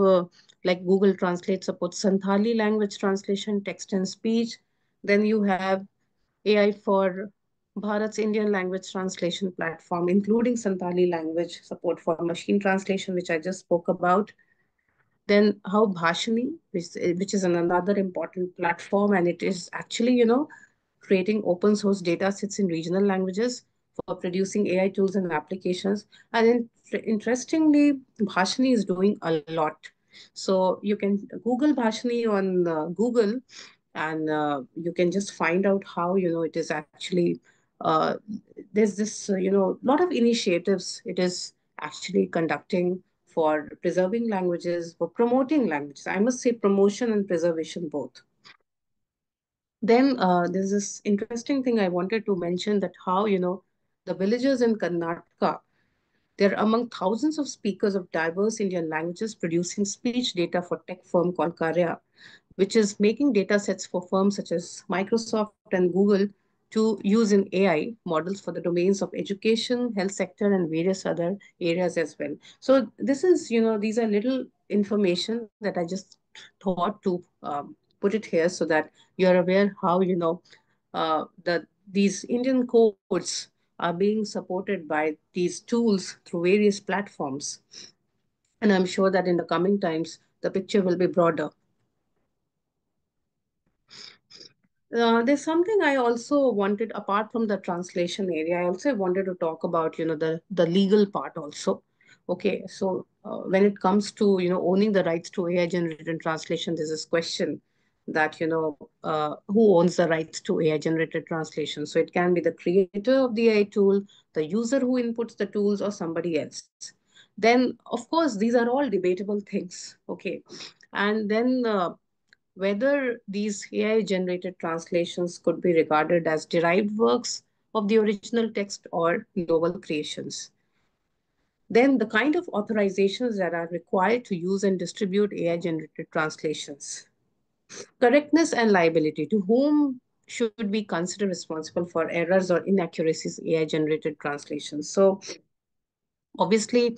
like Google Translate supports Santhali language translation, text and speech. Then you have AI for Bharat's Indian language translation platform, including Santhali language support for machine translation, which I just spoke about. Then how Bhashani, which is another important platform, and it is actually, creating open source data sets in regional languages for producing AI tools and applications. And interestingly, Bhashani is doing a lot. So you can Google Bhashani on Google, and you can just find out how, it is actually, uh, there's this, lot of initiatives it is actually conducting for preserving languages, for promoting languages. I must say promotion and preservation both. Then there's this interesting thing I wanted to mention, that how, the villagers in Karnataka, they're among thousands of speakers of diverse Indian languages producing speech data for tech firm called Karya, which is making data sets for firms such as Microsoft and Google to use in AI models for the domains of education, health sector, and various other areas as well. So this is, these are little information that I just thought to put it here, so that you're aware how, these Indian codes are being supported by these tools through various platforms. And I'm sure that in the coming times, the picture will be broader. There's something I also wanted, apart from the translation area, I also wanted to talk about, the legal part also. Okay, so when it comes to, owning the rights to AI-generated translation, there's this question that, who owns the rights to AI-generated translation? So it can be the creator of the AI tool, the user who inputs the tools, or somebody else. Then, of course, these are all debatable things, okay? And then whether these AI generated translations could be regarded as derived works of the original text or novel creations. Then the kind of authorizations that are required to use and distribute AI generated translations. Correctness and liability. To whom should we consider responsible for errors or inaccuracies in AI generated translations? So obviously,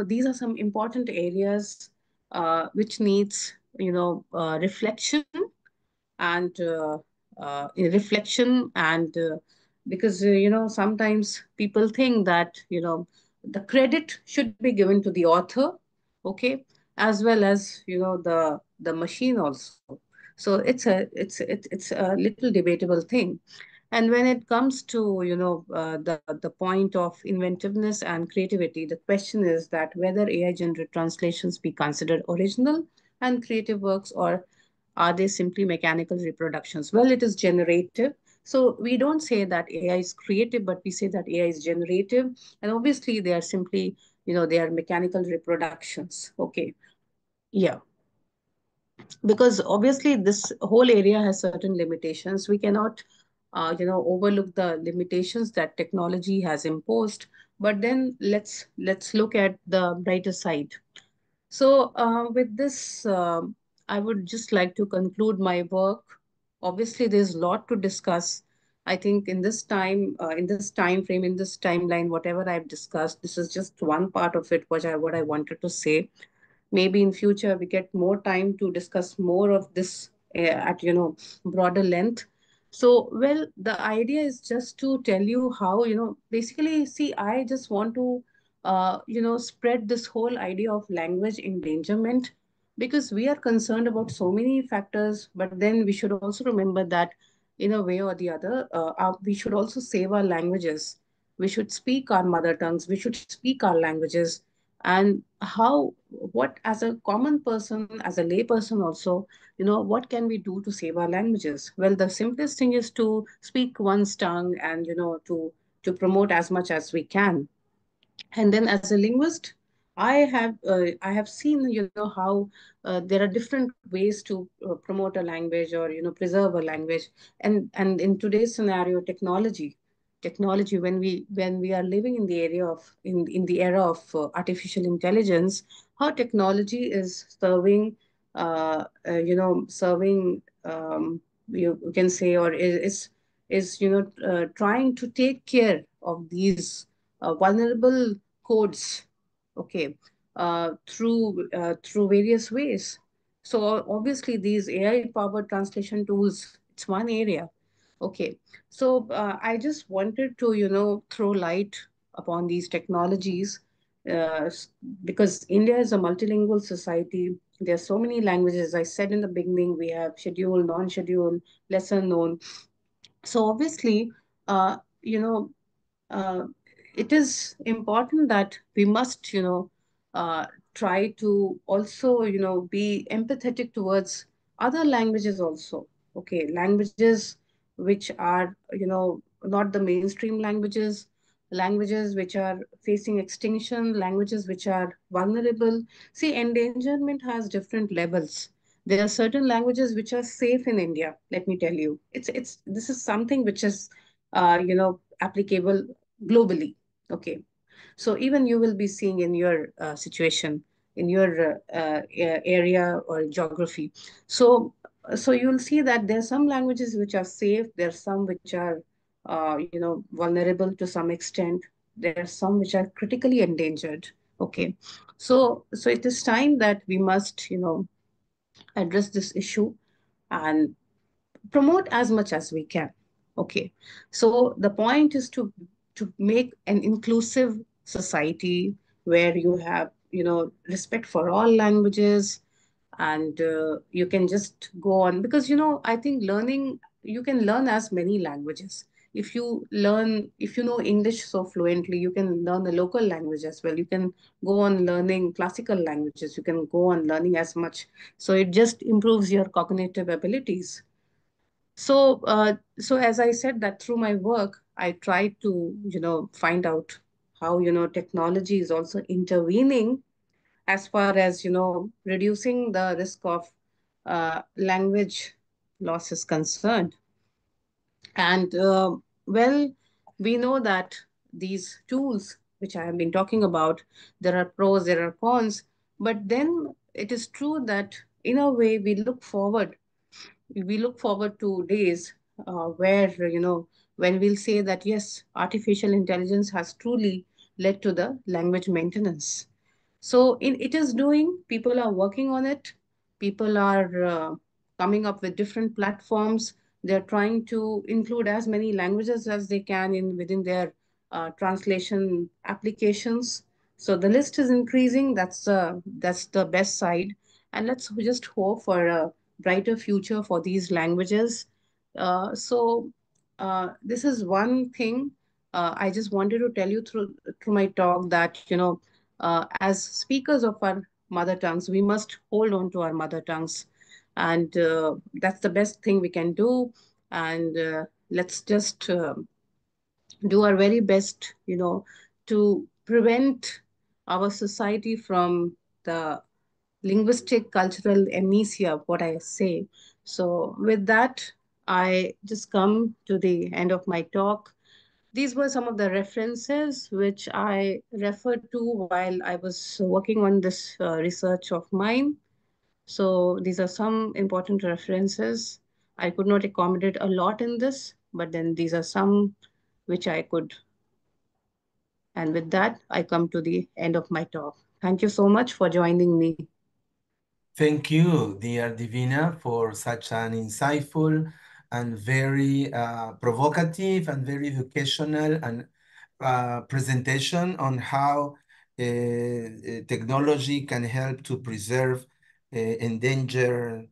these are some important areas which needs, reflection and reflection. And because sometimes people think that the credit should be given to the author, okay, as well as the machine also. So it's a little debatable thing. And when it comes to the point of inventiveness and creativity, the question is that whether AI generated translations be considered original and creative works, or are they simply mechanical reproductions? Well, it is generative. So we don't say that AI is creative, but we say that AI is generative. And obviously they are simply, they are mechanical reproductions. Okay. Yeah. Because obviously this whole area has certain limitations. We cannot, overlook the limitations that technology has imposed. But then let's look at the brighter side. So, with this, I would just like to conclude my work. Obviously, there's a lot to discuss. I think in this time frame, in this timeline, whatever I've discussed, this is just one part of it, what I wanted to say. Maybe in future we get more time to discuss more of this at broader length. So, well, the idea is just to tell you how, basically, see, I just want to spread this whole idea of language endangerment, because we are concerned about so many factors. But then we should also remember that in a way or the other, we should also save our languages. We should speak our mother tongues, we should speak our languages. And what, as a common person, as a lay person also, what can we do to save our languages? Well, the simplest thing is to speak one's tongue, and to promote as much as we can. And then as a linguist, I have seen how there are different ways to promote a language, or preserve a language. And in today's scenario, technology, when we are living in the area of in the era of artificial intelligence, how technology is serving, you can say, or is trying to take care of these vulnerable codes, okay, through various ways. So obviously these AI powered translation tools, it's one area. Okay, so I just wanted to throw light upon these technologies, uh, because India is a multilingual society. There are so many languages. I said in the beginning, we have scheduled, non-scheduled, lesser known. So obviously, uh, you know uh, it is important that we must, try to also, be empathetic towards other languages also. Okay, languages which are, not the mainstream languages, languages which are facing extinction, languages which are vulnerable. See, endangerment has different levels. There are certain languages which are safe in India. Let me tell you, it's this is something which is, applicable globally. Okay, so even you will be seeing in your situation, in your area or geography. So you'll see that there are some languages which are safe, there are some which are vulnerable to some extent, there are some which are critically endangered. Okay, so it is time that we must address this issue and promote as much as we can. Okay, so the point is to make an inclusive society where you have respect for all languages, and you can just go on, because I think learning, you can learn as many languages. If you know English so fluently, you can learn the local language as well. You can go on learning classical languages, you can go on learning as much. So it just improves your cognitive abilities. So as I said, that through my work, I try to, find out how, technology is also intervening as far as, reducing the risk of language loss is concerned. And well, we know that these tools, which I have been talking about, there are pros, there are cons, but then it is true that in a way we look forward to days where when we'll say that yes, artificial intelligence has truly led to the language maintenance. So it is doing, people are working on it, people are coming up with different platforms. They're trying to include as many languages as they can in within their translation applications. So the list is increasing. That's the best side, and let's just hope for a brighter future for these languages. So this is one thing I just wanted to tell you through my talk, that as speakers of our mother tongues, we must hold on to our mother tongues, and that's the best thing we can do. And let's just do our very best, to prevent our society from the linguistic cultural amnesia, what I say. So with that, I just come to the end of my talk. These were some of the references which I referred to while I was working on this research of mine. So these are some important references. I could not accommodate a lot in this, but then these are some which I could. And with that, I come to the end of my talk. Thank you so much for joining me. Thank you, dear Divina, for such an insightful and very provocative and very educational and presentation on how technology can help to preserve endangered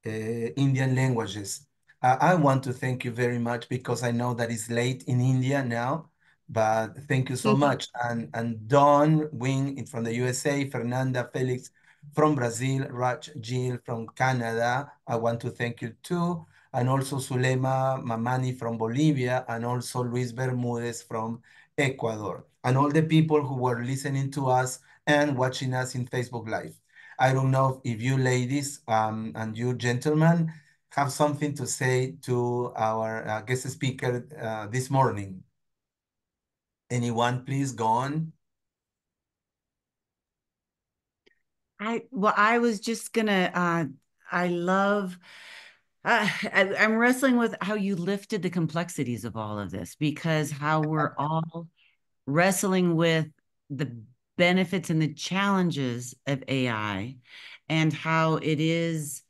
Indian languages. I want to thank you very much because I know that it's late in India now, but thank you so much. And Don Wing from the USA, Fernanda Felix from Brazil, Raj Jill from Canada, I want to thank you too. And also Zulema Mamani from Bolivia, and also Luis Bermudez from Ecuador, and all the people who were listening to us and watching us in Facebook Live. I don't know if you ladies and you gentlemen have something to say to our guest speaker this morning. Anyone, please go on. I was just gonna, I'm wrestling with how you lifted the complexities of all of this, because how we're all wrestling with the benefits and the challenges of AI, and how it is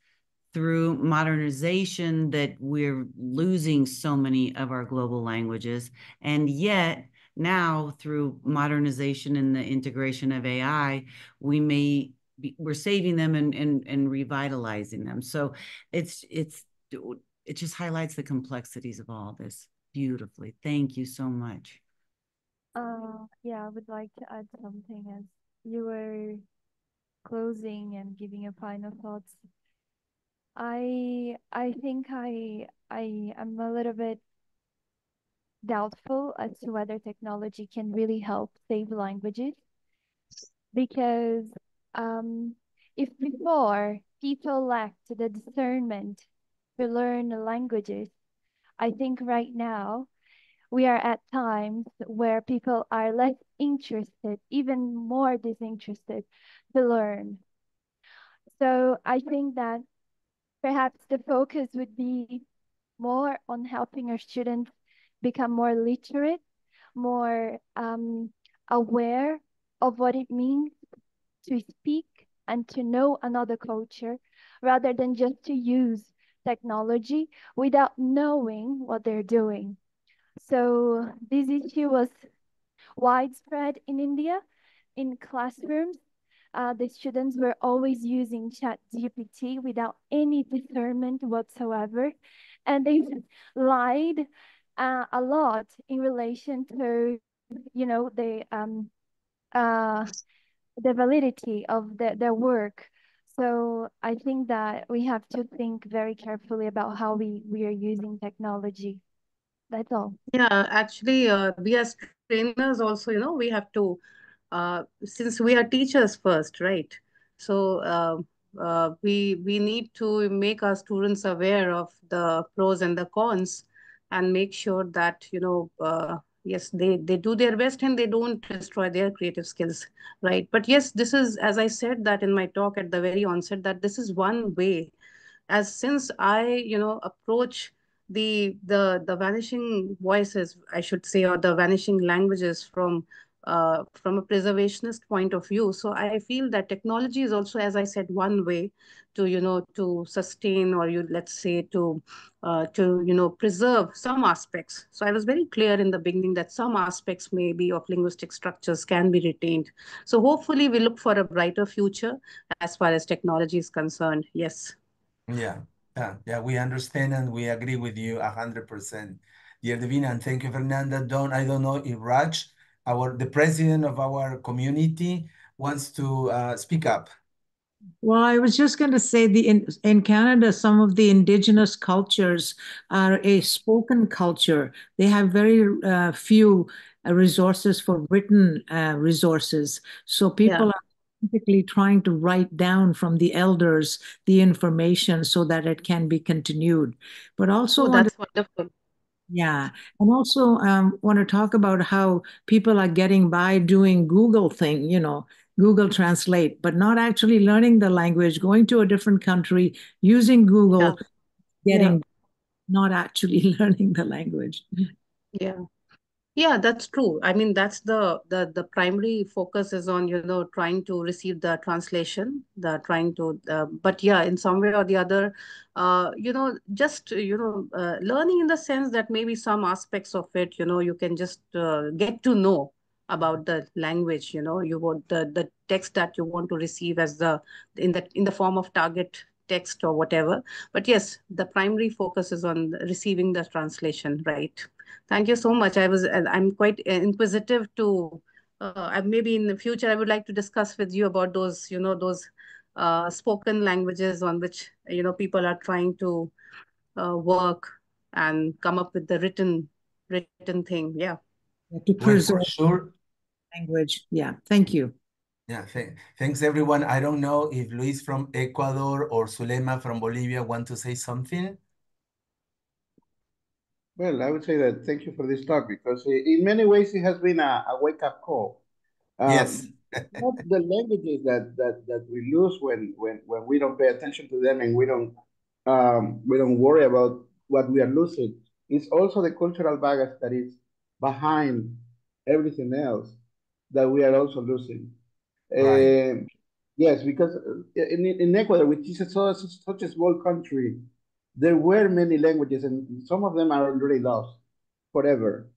through modernization that we're losing so many of our global languages. And yet now, through modernization and the integration of AI, we're saving them and revitalizing them. So it just highlights the complexities of all this beautifully. Thank you so much. Yeah, I would like to add something as you were closing and giving your final thoughts. I think I am a little bit doubtful as to whether technology can really help save languages, because if before people lacked the discernment to learn languages, I think right now we are at times where people are less interested, even more disinterested to learn. So I think that perhaps the focus would be more on helping our students become more literate, more aware of what it means to speak and to know another culture, rather than just to use technology without knowing what they're doing. So this issue was widespread in India. In classrooms, the students were always using ChatGPT without any discernment whatsoever, and they lied a lot in relation to, the validity of their work. So I think that we have to think very carefully about how we are using technology. That's all. Yeah, actually, we as trainers also, we have to, since we are teachers first, right? So we need to make our students aware of the pros and the cons, and make sure that, yes, they do their best and they don't destroy their creative skills, right? But yes, this is, as I said that in my talk at the very onset, that this is one way, as since I approach the vanishing voices, I should say, or the vanishing languages from a preservationist point of view. So I feel that technology is also, as I said, one way to to sustain, or let's say to preserve some aspects. So I was very clear in the beginning that some aspects maybe of linguistic structures can be retained. So hopefully we look for a brighter future as far as technology is concerned. Yes. Yeah, we understand and we agree with you 100%. Dear Divina, and thank you, Fernanda. I don't know if Raj, the president of our community, wants to speak up. Well, I was just going to say in Canada, some of the indigenous cultures are a spoken culture. They have very few resources for written resources. So people Yeah. are typically trying to write down from the elders the information so that it can be continued. But also Oh, want to that's wonderful. yeah, and also want to talk about how people are getting by doing Google thing, Google Translate, but not actually learning the language, going to a different country, using Yeah. Google, Yeah. getting not actually learning the language. Yeah. Yeah, that's true. I mean, that's the primary focus is on, trying to receive the translation, the trying to, but yeah, in some way or the other, just, learning in the sense that maybe some aspects of it, you can just get to know about the language, you want the text that you want to receive as in the form of target text or whatever. But yes, the primary focus is on receiving the translation, right? Thank you so much. I'm quite inquisitive to, maybe in the future, I would like to discuss with you about those spoken languages on which, people are trying to work and come up with the written thing. Yeah. To Well, for preserve sure. language. Yeah, thank you. Yeah, thanks everyone. I don't know if Luis from Ecuador or Zulema from Bolivia want to say something. Well, I would say that thank you for this talk because in many ways it has been a wake-up call. Yes. Not the languages that we lose when we don't pay attention to them and we don't worry about what we are losing. It's also the cultural baggage that is behind everything else that we are also losing. Right. Yes, because in Ecuador, which is such a small country, there were many languages, and some of them are already lost forever.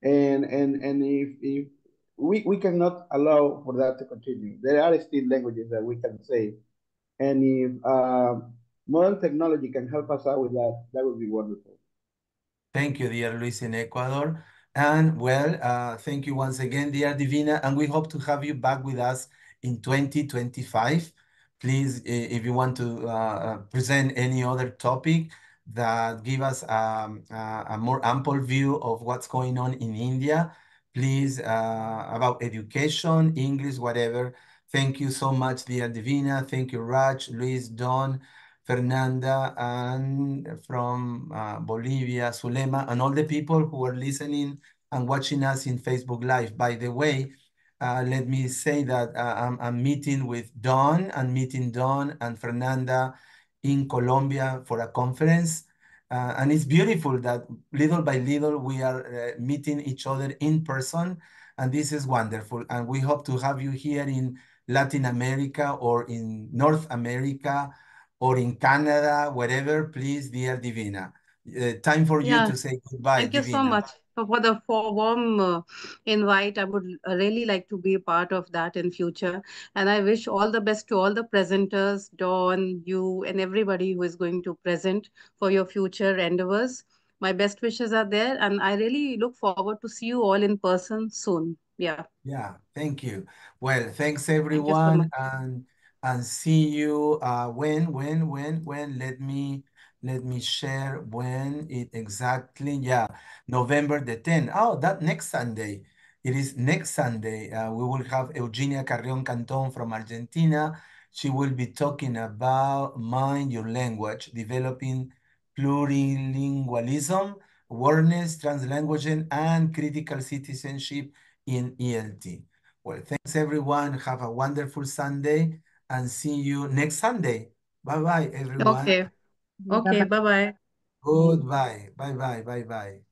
And if we cannot allow for that to continue, there are still languages that we can say, and if modern technology can help us out with that, that would be wonderful. Thank you, dear Luis in Ecuador. And well, thank you once again, dear Divina, and we hope to have you back with us in 2025. Please, if you want to present any other topic that give us a more ample view of what's going on in India, please, about education, English, whatever. Thank you so much, dear Divina. Thank you, Raj, Luis, Don, Fernanda, and from Bolivia, Zulema, and all the people who are listening and watching us in Facebook Live. By the way, let me say that I'm meeting with Don and meeting Don and Fernanda in Colombia for a conference. And it's beautiful that little by little we are meeting each other in person. And this is wonderful. And we hope to have you here in Latin America or in North America or in Canada, wherever, please, dear Divina. Time for you Yeah. to say goodbye, Thank you so Divina. much for warm invite. I would really like to be a part of that in future. And I wish all the best to all the presenters, Dawn, you, and everybody who is going to present for your future endeavors. My best wishes are there, and I really look forward to see you all in person soon. Yeah. Yeah, thank you. Well, thanks Thank you so everyone, much. and see you when let me share when it exactly. Yeah, November the 10th. Oh, that next Sunday. It is next Sunday. We will have Eugenia Carrion Canton from Argentina. She will be talking about Mind Your Language, developing plurilingualism, awareness, translanguaging, and critical citizenship in ELT. Well, thanks everyone. Have a wonderful Sunday and see you next Sunday. Bye bye, everyone. Okay. Okay. Bye bye. Bye-bye. Goodbye. Bye bye. Bye bye.